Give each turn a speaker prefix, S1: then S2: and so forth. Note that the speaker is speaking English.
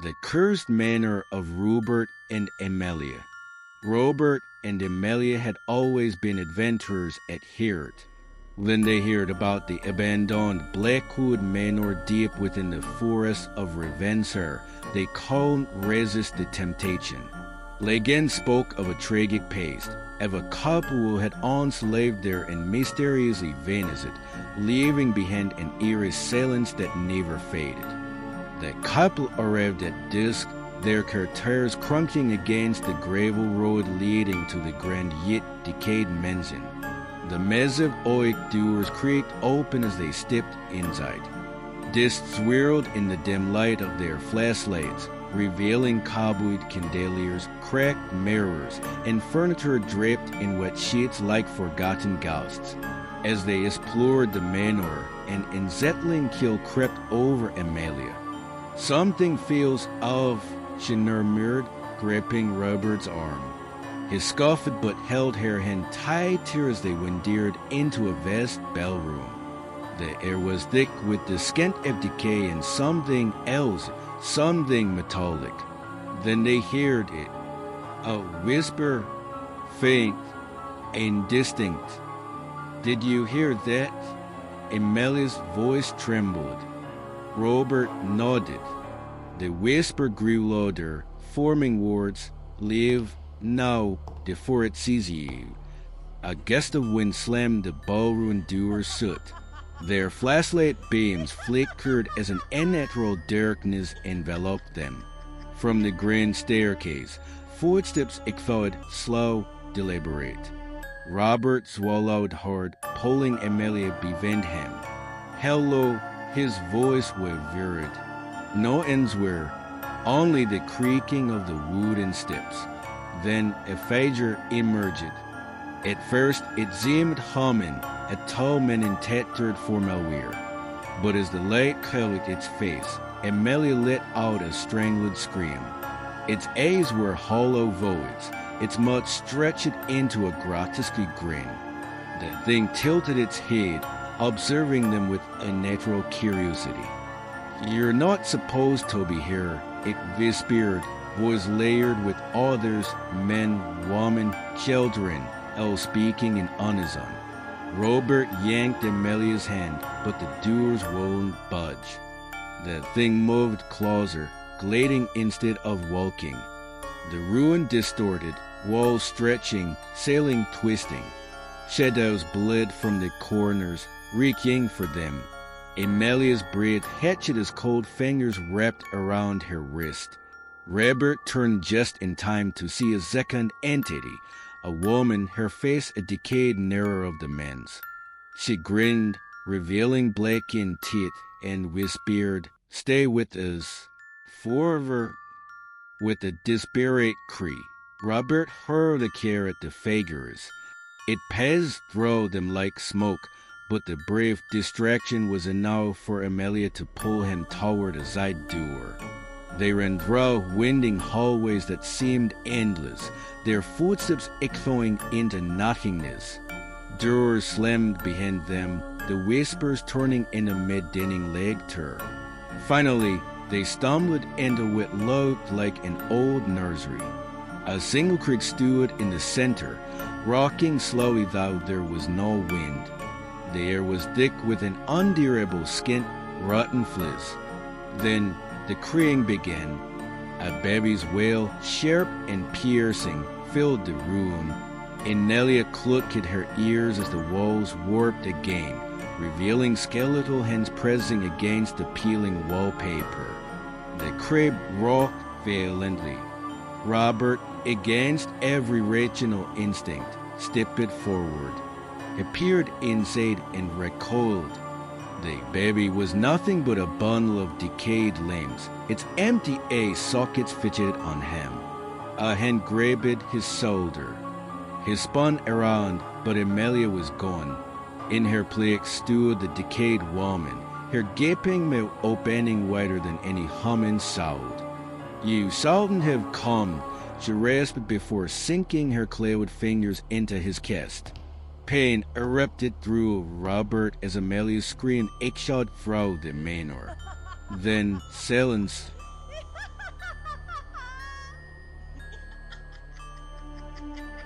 S1: The cursed manor of Robert and Amelia. Robert and Amelia had always been adventurers at heart. When they heard about the abandoned Blackwood Manor deep within the forests of Ravenshire, they couldn't resist the temptation. Legend spoke of a tragic past, of a couple who had once lived there and mysteriously vanished, leaving behind an eerie silence that never faded. The couple arrived at dusk, their carters crunching against the gravel road leading to the grand yet decayed mansion. The massive oak doors creaked open as they stepped inside. Discs swirled in the dim light of their flashlights, revealing cobweb chandeliers, cracked mirrors, and furniture draped in wet sheets like forgotten ghosts. As they explored the manor, an unsettling chill crept over Amelia. "Something feels off," she murmured, gripping Robert's arm. He scoffed but held her hand tighter as they wandered into a vast ballroom. The air was thick with the scent of decay and something else, something metallic. Then they heard it, a whisper, faint and distinct. "Did you hear that?" Amelia's voice trembled. Robert nodded. The whisper grew louder, forming words, "Live now before it sees you." A gust of wind slammed the ballroom doors shut. Their flashlight beams flickered as an unnatural darkness enveloped them. From the grand staircase, footsteps echoed, slow, deliberate. Robert swallowed hard, pulling Amelia behind him. "Hello," his voice wavered. No answer, only the creaking of the wooden steps. Then a figure emerged. At first it seemed human, a tall man in tattered formal wear. But as the light colored its face, Amelia let out a strangled scream. Its eyes were hollow voids, its mouth stretched into a grotesque grin. The thing tilted its head, observing them with unnatural curiosity. "You're not supposed to be here," it whispered, voice layered with others, men, women, children, all speaking in unison. Robert yanked Amelia's hand, but the doors won't budge. The thing moved closer, gliding instead of walking. The ruin distorted, walls stretching, ceiling twisting. Shadows bled from the corners, reaching for them. Amelia's breath hatched as cold fingers wrapped around her wrist. Robert turned just in time to see a second entity, a woman, her face a decayed mirror of the man's. She grinned, revealing blackened teeth, and whispered, "Stay with us forever," with a desperate cry. Robert hurled a care at the figures. It passed through them like smoke, but the brief distraction was enough for Amelia to pull him toward a side door. They ran through winding hallways that seemed endless, their footsteps echoing into nothingness. Doors slammed behind them, the whispers turning into maddening laughter. Finally, they stumbled into what looked like an old nursery. A single creak stood in the center, rocking slowly though there was no wind. The air was thick with an unbearable scent, rotten fleas. Then the creaking began. A baby's wail, sharp and piercing, filled the room. Amelia clutched at her ears as the walls warped again, revealing skeletal hands pressing against the peeling wallpaper. The crib rocked violently. Robert, against every rational instinct, stepped forward. He peered inside and recoiled. The baby was nothing but a bundle of decayed limbs, its empty eye sockets fixated on him. A hand grabbed his shoulder. He spun around, but Amelia was gone. In her place stood the decayed woman, her gaping mouth opening wider than any human sound. "You shouldn't have come," she rasped before sinking her clawed fingers into his chest. Pain erupted through Robert as Amelia's scream echoed through the manor. Then silence